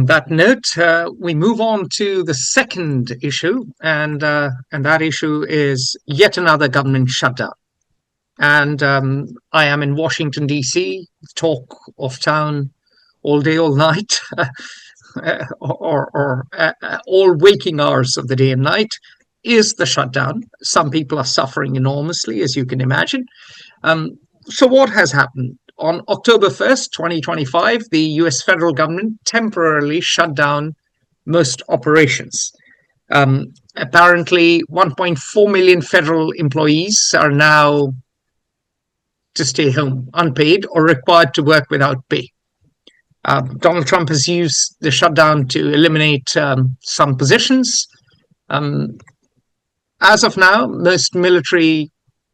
that note, we move on to the second issue, and that issue is yet another government shutdown. And I am in Washington, D.C., talk of town all day, all night, or all waking hours of the day and night, is the shutdown. Some people are suffering enormously, as you can imagine. So what has happened? On October 1st, 2025, the US federal government temporarily shut down most operations. Apparently, 1.4 million federal employees are now to stay home unpaid or required to work without pay. Donald Trump has used the shutdown to eliminate some positions. As of now, most military,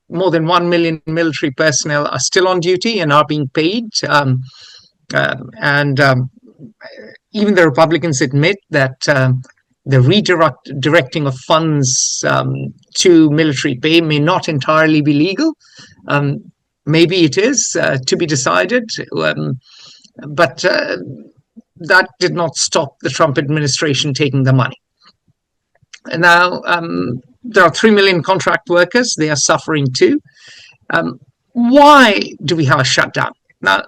more than 1 million military personnel are still on duty and are being paid. Even the Republicans admit that the redirecting of funds to military pay may not entirely be legal. Maybe it is to be decided, but that did not stop the Trump administration taking the money. And now there are 3 million contract workers. They are suffering too. Why do we have a shutdown? Now,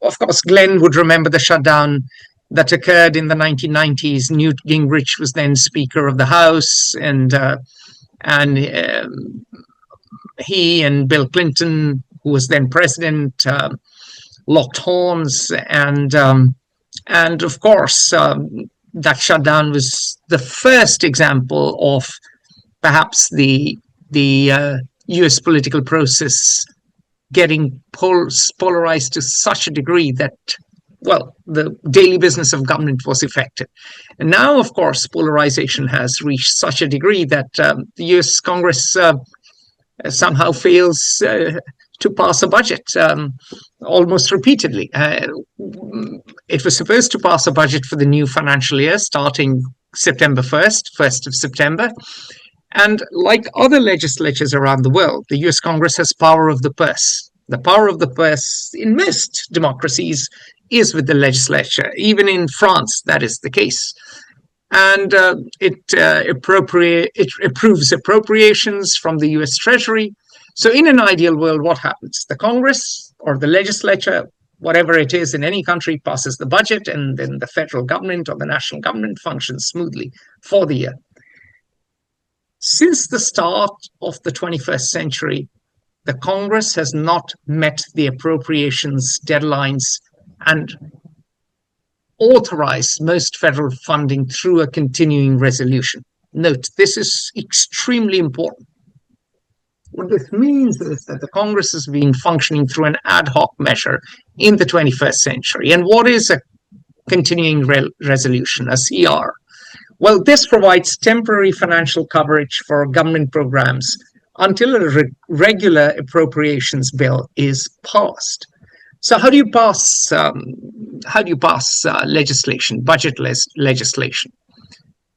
of course, Glenn would remember the shutdown that occurred in the 1990s. Newt Gingrich was then Speaker of the House, and he and Bill Clinton, who was then president, locked horns, and of course that shutdown was the first example of perhaps the U.S. political process getting polarized to such a degree that, well, the daily business of government was affected. And now, of course, polarization has reached such a degree that the U.S. Congress somehow fails to pass a budget almost repeatedly. It was supposed to pass a budget for the new financial year starting September 1st of September. And like other legislatures around the world, the US Congress has power of the purse. The power of the purse in most democracies is with the legislature. Even in France, that is the case. And it approves appropriations from the US Treasury. So in an ideal world, what happens? The Congress or the legislature, whatever it is in any country, passes the budget, and then the federal government or the national government functions smoothly for the year. Since the start of the 21st century, the Congress has not met the appropriations deadlines and authorized most federal funding through a continuing resolution. Note, this is extremely important. What this means is that the Congress has been functioning through an ad hoc measure in the 21st century. And what is a continuing resolution, a CR? Well, this provides temporary financial coverage for government programs until a regular appropriations bill is passed. So how do you pass legislation, budget legislation?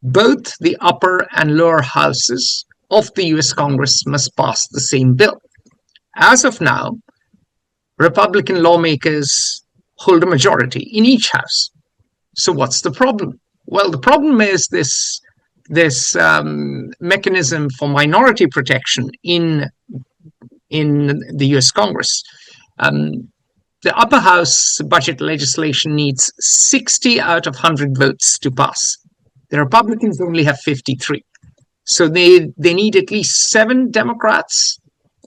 Both the upper and lower houses of the US Congress must pass the same bill. As of now, Republican lawmakers hold a majority in each house. So what's the problem? Well, the problem is this mechanism for minority protection in the US Congress. The upper house budget legislation needs 60 out of 100 votes to pass. The Republicans only have 53. So they need at least 7 Democrats,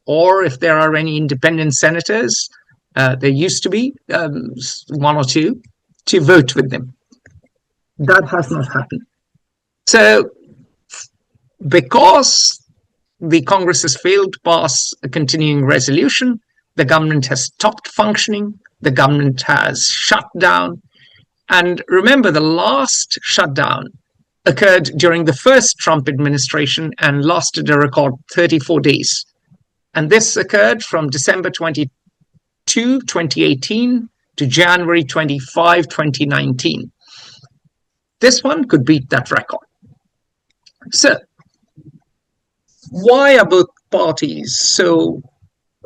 or if there are any independent senators, there used to be 1 or 2, to vote with them. That has not happened. So because the Congress has failed to pass a continuing resolution, the government has stopped functioning, the government has shut down. And remember, the last shutdown occurred during the first Trump administration and lasted a record 34 days. And this occurred from December 22, 2018 to January 25, 2019. This one could beat that record. So, why are both parties so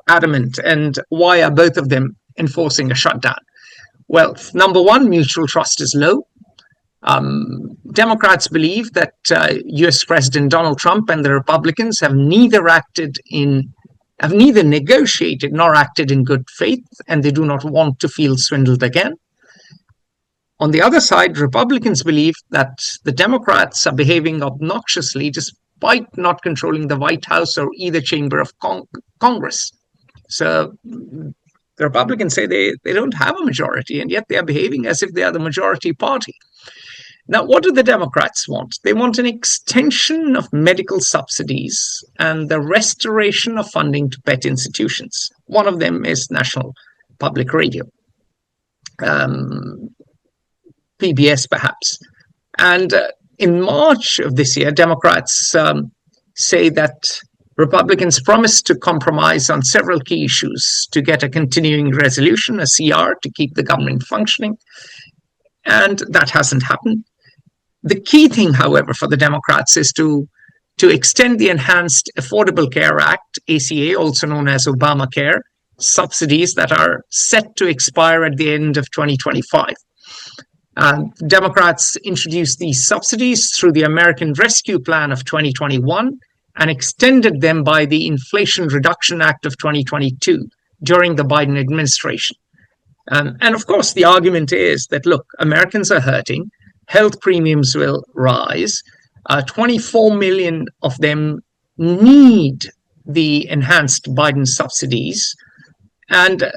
adamant, and why are both of them enforcing a shutdown? Well, number one, mutual trust is low. Democrats believe that US President Donald Trump and the Republicans have neither negotiated nor acted in good faith, and they do not want to feel swindled again. On the other side, Republicans believe that the Democrats are behaving obnoxiously despite not controlling the White House or either chamber of Congress. So the Republicans say they don't have a majority, and yet they are behaving as if they are the majority party. Now, what do the Democrats want? They want an extension of medical subsidies and the restoration of funding to pet institutions. One of them is National Public Radio, PBS perhaps. And in March of this year, Democrats say that Republicans promised to compromise on several key issues to get a continuing resolution, a CR, to keep the government functioning. And that hasn't happened. The key thing, however, for the Democrats is to extend the Enhanced Affordable Care Act, ACA, also known as Obamacare, subsidies that are set to expire at the end of 2025. Democrats introduced these subsidies through the American Rescue Plan of 2021 and extended them by the Inflation Reduction Act of 2022 during the Biden administration. And of course, the argument is that, look, Americans are hurting. Health premiums will rise. 24 million of them need the enhanced Biden subsidies. And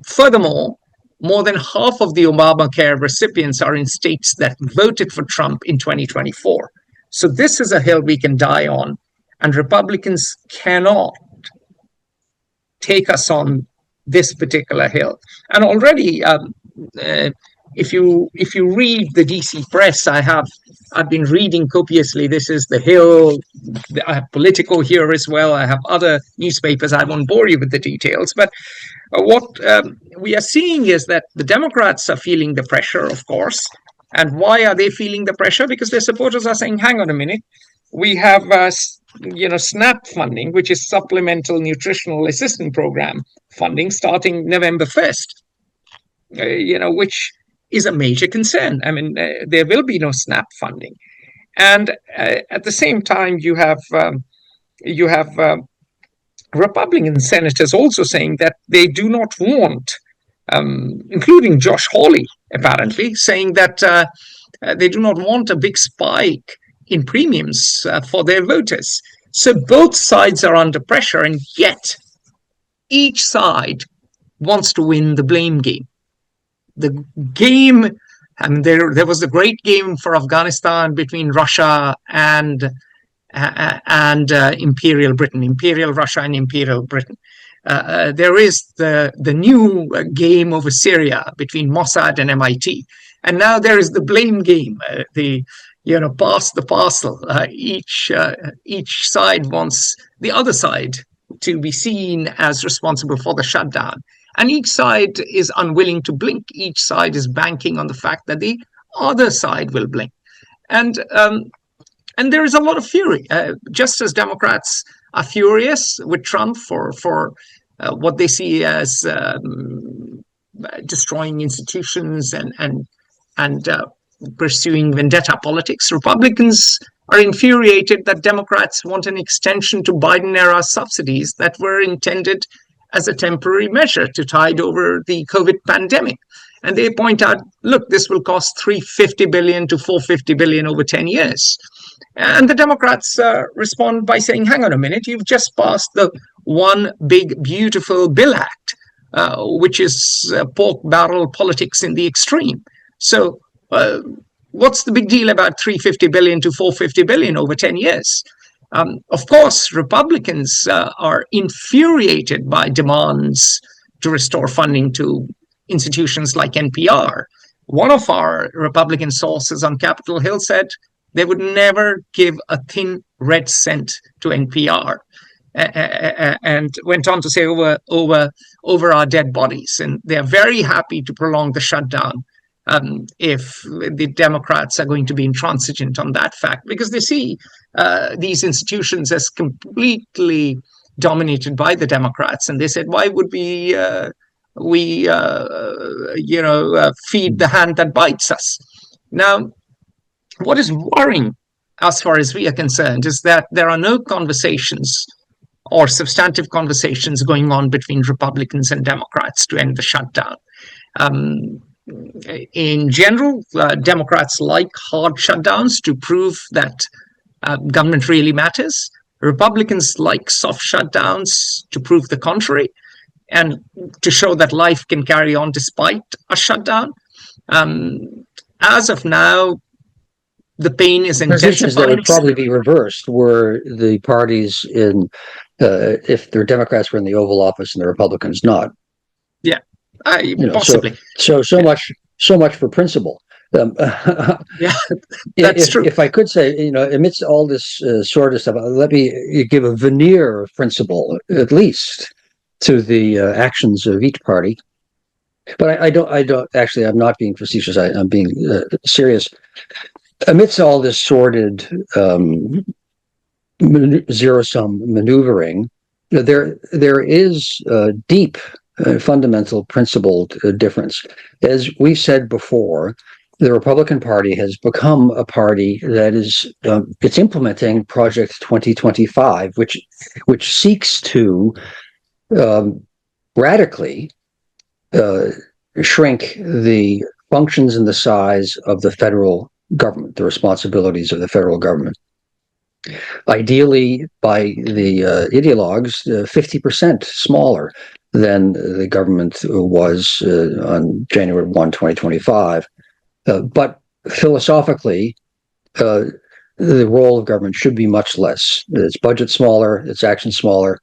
furthermore, more than half of the Obamacare recipients are in states that voted for Trump in 2024. So this is a hill we can die on, and Republicans cannot take us on this particular hill. And already, if you read the DC press, I've been reading copiously. This is the Hill. I have Politico here as well. I have other newspapers. I won't bore you with the details. But what we are seeing is that the Democrats are feeling the pressure, of course. And why are they feeling the pressure? Because their supporters are saying, hang on a minute, we have SNAP funding, which is Supplemental Nutritional Assistance Program funding, starting November 1st, which is a major concern. I mean, there will be no SNAP funding. And at the same time, you have Republican senators also saying that they do not want, including Josh Hawley, apparently, saying that they do not want a big spike in premiums for their voters. So both sides are under pressure, and yet each side wants to win the blame game. The game, and there was the great game for Afghanistan between Russia and Imperial Britain, Imperial Russia and Imperial Britain. There is the new game over Syria between Mossad and MIT, and now there is the blame game. Pass the parcel. Each side wants the other side to be seen as responsible for the shutdown. And each side is unwilling to blink. Each side is banking on the fact that the other side will blink. And there is a lot of fury. Just as Democrats are furious with Trump for what they see as destroying institutions and pursuing vendetta politics, Republicans are infuriated that Democrats want an extension to Biden-era subsidies that were intended as a temporary measure to tide over the COVID pandemic. And they point out, look, this will cost $350 billion to $450 billion over 10 years. And the Democrats respond by saying, hang on a minute, you've just passed the One Big Beautiful Bill Act, which is pork barrel politics in the extreme. So what's the big deal about $350 billion to $450 billion over 10 years? Of course, Republicans are infuriated by demands to restore funding to institutions like NPR. One of our Republican sources on Capitol Hill said they would never give a thin red cent to NPR, and went on to say over our dead bodies. And they're very happy to prolong the shutdown if the Democrats are going to be intransigent on that fact, because they see these institutions as completely dominated by the Democrats. And they said, why would we we feed the hand that bites us. Now, what is worrying, as far as we are concerned, is that there are no conversations or substantive conversations going on between Republicans and Democrats to end the shutdown. In general, Democrats like hard shutdowns to prove that government really matters. Republicans like soft shutdowns to prove the contrary and to show that life can carry on despite a shutdown. As of now, the pain is intensifying. That would probably be reversed were the parties in, if the Democrats were in the Oval Office and the Republicans not. Yeah, possibly. So much for principle. Yeah, that's true. If I could say, amidst all this sort of stuff, let me give a veneer of principle, at least, to the actions of each party. But I don't actually, I'm not being facetious. I'm being serious. Amidst all this sordid zero-sum maneuvering, there is deep, fundamental, principled difference. As we said before, the Republican Party has become a party that is it's implementing Project 2025, which seeks to radically shrink the functions and the size of the federal government, the responsibilities of the federal government. Ideally, by the ideologues, 50% smaller than the government was on January 1, 2025. But philosophically, the role of government should be much less. Its budget smaller, its action smaller.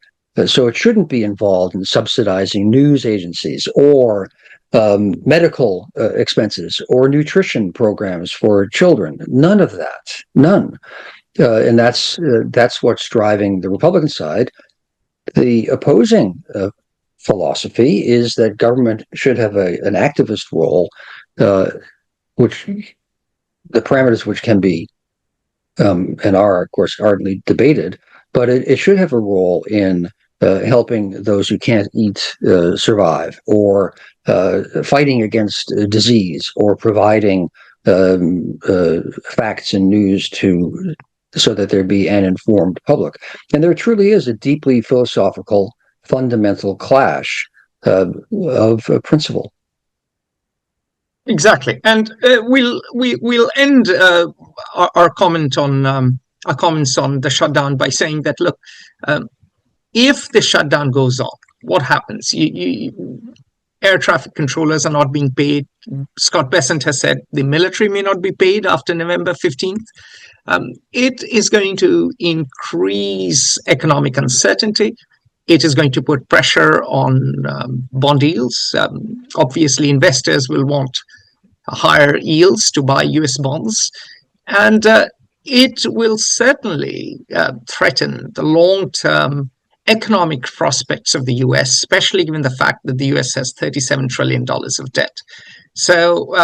So it shouldn't be involved in subsidizing news agencies or medical expenses or nutrition programs for children. None of that. None. And that's what's driving the Republican side. The opposing philosophy is that government should have an activist role, which the parameters which can be and are, of course, ardently debated, but it should have a role in helping those who can't eat survive, or fighting against disease, or providing facts and news so that there be an informed public. And there truly is a deeply philosophical, fundamental clash of principle. Exactly, and we'll end our comment on our comments on the shutdown by saying that, look, if the shutdown goes on, what happens? Air traffic controllers are not being paid. Scott Bessent has said the military may not be paid after November 15th. It is going to increase economic uncertainty. It is going to put pressure on bond yields. Obviously, investors will want higher yields to buy US bonds. And it will certainly threaten the long-term economic prospects of the US, especially given the fact that the US has $37 trillion of debt. So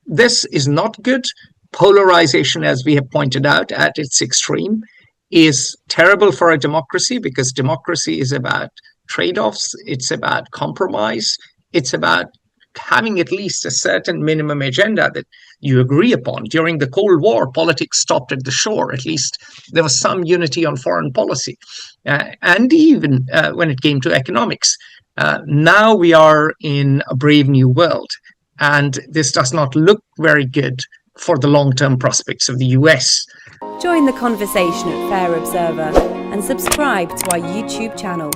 this is not good. Polarization, as we have pointed out, at its extreme, is terrible for a democracy, because democracy is about trade-offs, it's about compromise, it's about having at least a certain minimum agenda that you agree upon. During the Cold War, politics stopped at the shore. At least there was some unity on foreign policy. And even when it came to economics. Now we are in a brave new world, and this does not look very good for the long-term prospects of the US. Join the conversation at Fair Observer and subscribe to our YouTube channel.